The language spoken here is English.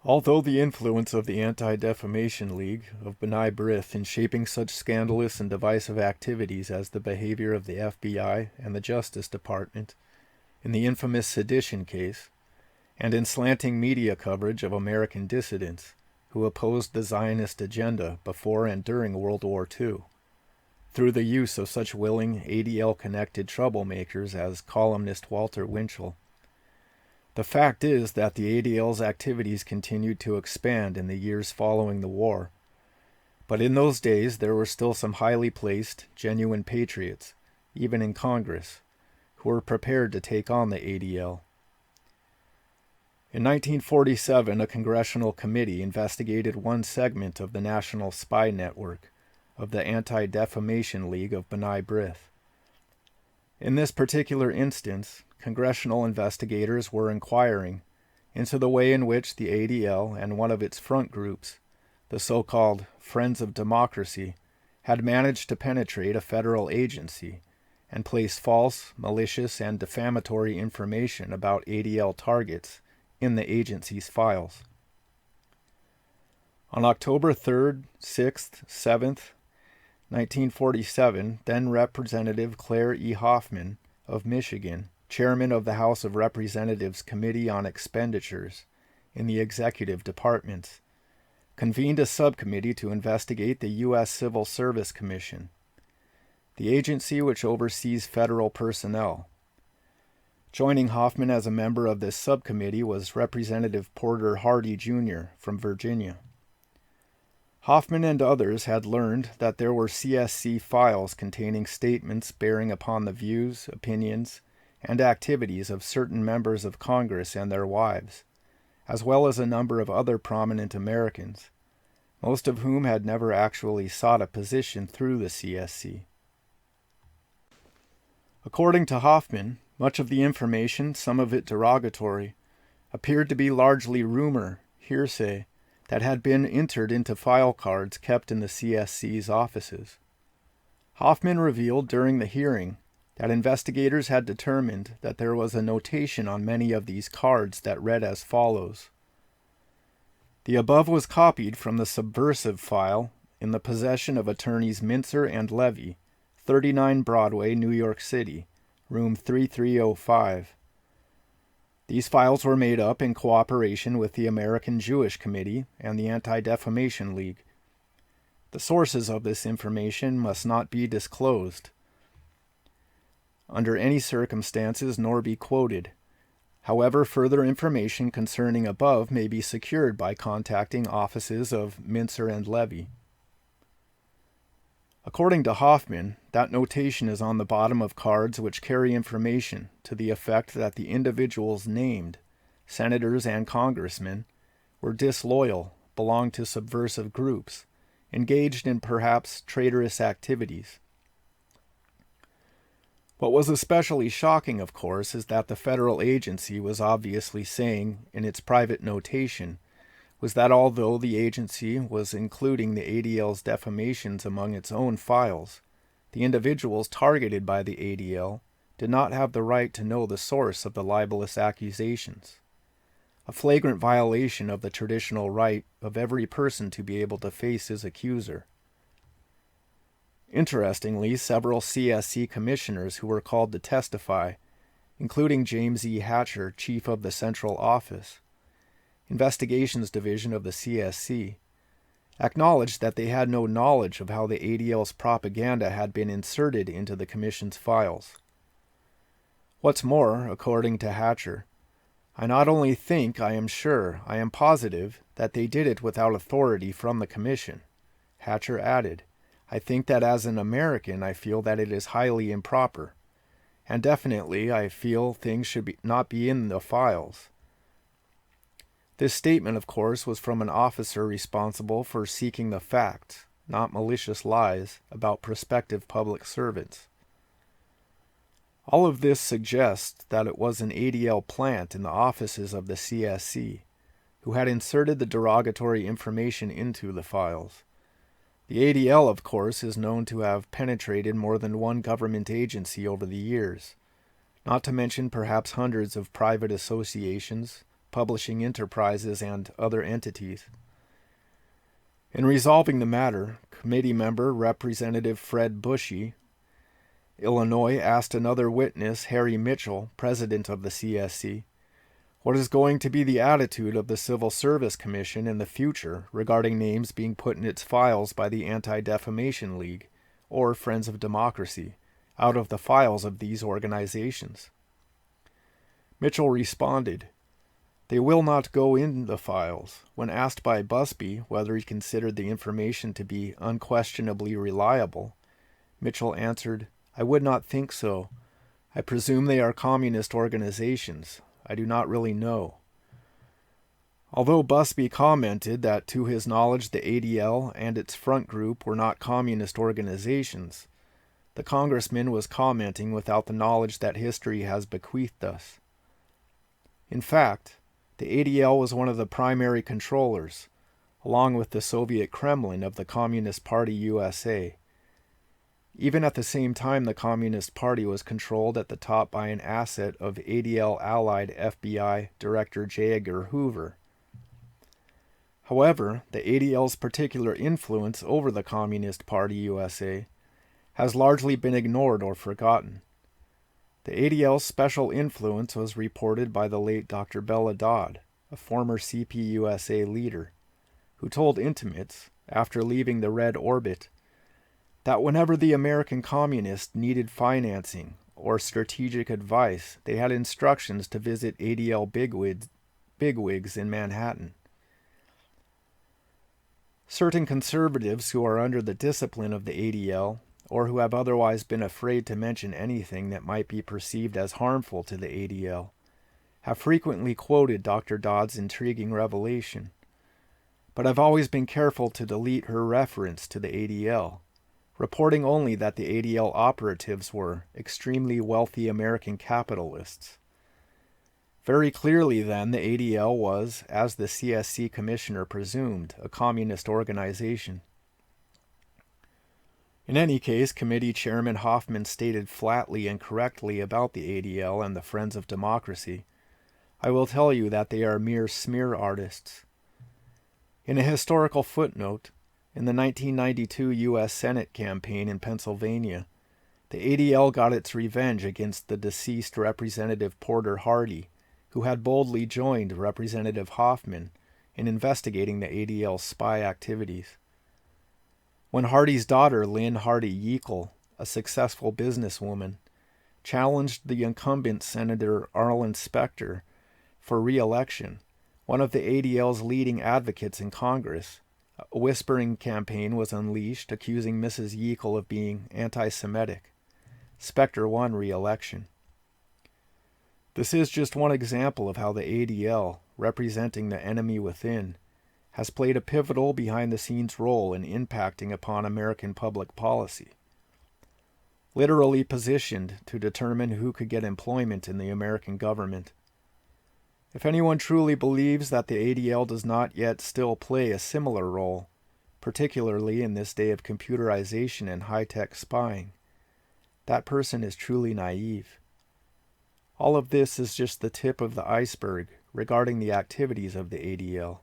Although the influence of the Anti-Defamation League of B'nai B'rith in shaping such scandalous and divisive activities as the behavior of the FBI and the Justice Department in the infamous sedition case, and in slanting media coverage of American dissidents who opposed the Zionist agenda before and during World War II, through the use of such willing ADL-connected troublemakers as columnist Walter Winchell. The fact is that the ADL's activities continued to expand in the years following the war, but in those days there were still some highly placed, genuine patriots, even in Congress, who were prepared to take on the ADL. In 1947, a congressional committee investigated one segment of the National Spy Network of the Anti-Defamation League of B'nai B'rith. In this particular instance, congressional investigators were inquiring into the way in which the ADL and one of its front groups, the so-called Friends of Democracy, had managed to penetrate a federal agency and place false, malicious, and defamatory information about ADL targets in the agency's files. On October 3rd, 6th, 7th, 1947, then Representative Claire E. Hoffman of Michigan, chairman of the House of Representatives Committee on Expenditures in the Executive Departments, convened a subcommittee to investigate the U.S. Civil Service Commission, the agency which oversees federal personnel. Joining Hoffman as a member of this subcommittee was Representative Porter Hardy, Jr. from Virginia. Hoffman and others had learned that there were CSC files containing statements bearing upon the views, opinions, and activities of certain members of Congress and their wives, as well as a number of other prominent Americans, most of whom had never actually sought a position through the CSC. According to Hoffman, much of the information, some of it derogatory, appeared to be largely rumor, hearsay, that had been entered into file cards kept in the CSC's offices. Hoffman revealed during the hearing that investigators had determined that there was a notation on many of these cards that read as follows: "The above was copied from the subversive file in the possession of attorneys Mintzer and Levy, 39 Broadway, New York City, room 3305. These files were made up in cooperation with the American Jewish Committee and the Anti-Defamation League. The sources of this information must not be disclosed under any circumstances nor be quoted. However, further information concerning above may be secured by contacting offices of Mintzer and Levy." According to Hoffman, that notation is on the bottom of cards which carry information to the effect that the individuals named, senators and congressmen, were disloyal, belonged to subversive groups, engaged in perhaps traitorous activities. What was especially shocking, of course, is that the federal agency was obviously saying in its private notation was that although the agency was including the ADL's defamations among its own files, the individuals targeted by the ADL did not have the right to know the source of the libelous accusations, a flagrant violation of the traditional right of every person to be able to face his accuser. Interestingly, several CSC commissioners who were called to testify, including James E. Hatcher, chief of the Central Office, Investigations Division of the CSC, acknowledged that they had no knowledge of how the ADL's propaganda had been inserted into the Commission's files. What's more, according to Hatcher, "I not only think, I am sure, I am positive, that they did it without authority from the Commission." Hatcher added, "I think that as an American I feel that it is highly improper, and definitely I feel things should not be in the files." This statement, of course, was from an officer responsible for seeking the facts, not malicious lies, about prospective public servants. All of this suggests that it was an ADL plant in the offices of the CSC who had inserted the derogatory information into the files. The ADL, of course, is known to have penetrated more than one government agency over the years, not to mention perhaps hundreds of private associations, publishing enterprises, and other entities. In resolving the matter, committee member Representative Fred Bushy, Illinois, asked another witness, Harry Mitchell, president of the CSC, what is going to be the attitude of the Civil Service Commission in the future regarding names being put in its files by the Anti-Defamation League, or Friends of Democracy, out of the files of these organizations? Mitchell responded, "They will not go in the files." When asked by Busby whether he considered the information to be unquestionably reliable, Mitchell answered, "I would not think so. I presume they are communist organizations. I do not really know." Although Busby commented that to his knowledge the ADL and its front group were not communist organizations, the congressman was commenting without the knowledge that history has bequeathed us. In fact, the ADL was one of the primary controllers, along with the Soviet Kremlin, of the Communist Party USA. Even at the same time, the Communist Party was controlled at the top by an asset of ADL-allied FBI Director J. Edgar Hoover. However, the ADL's particular influence over the Communist Party USA has largely been ignored or forgotten. The ADL's special influence was reported by the late Dr. Bella Dodd, a former CPUSA leader, who told intimates, after leaving the Red Orbit, that whenever the American communists needed financing or strategic advice, they had instructions to visit ADL bigwigs in Manhattan. Certain conservatives who are under the discipline of the ADL, or who have otherwise been afraid to mention anything that might be perceived as harmful to the ADL, have frequently quoted Dr. Dodd's intriguing revelation, but I've always been careful to delete her reference to the ADL, reporting only that the ADL operatives were extremely wealthy American capitalists. Very clearly, then, the ADL was, as the CSC commissioner presumed, a communist organization. In any case, Committee Chairman Hoffman stated flatly and correctly about the ADL and the Friends of Democracy. I will tell you that they are mere smear artists. In a historical footnote, in the 1992 U.S. Senate campaign in Pennsylvania, the ADL got its revenge against the deceased Representative Porter Hardy, who had boldly joined Representative Hoffman in investigating the ADL's spy activities. When Hardy's daughter, Lynn Hardy Yeakel, a successful businesswoman, challenged the incumbent Senator Arlen Specter for re-election, one of the ADL's leading advocates in Congress, a whispering campaign was unleashed accusing Mrs. Yeakel of being anti-Semitic. Specter won re-election. This is just one example of how the ADL, representing the enemy within, has played a pivotal behind-the-scenes role in impacting upon American public policy. Literally positioned to determine who could get employment in the American government. If anyone truly believes that the ADL does not yet still play a similar role, particularly in this day of computerization and high-tech spying, that person is truly naive. All of this is just the tip of the iceberg regarding the activities of the ADL.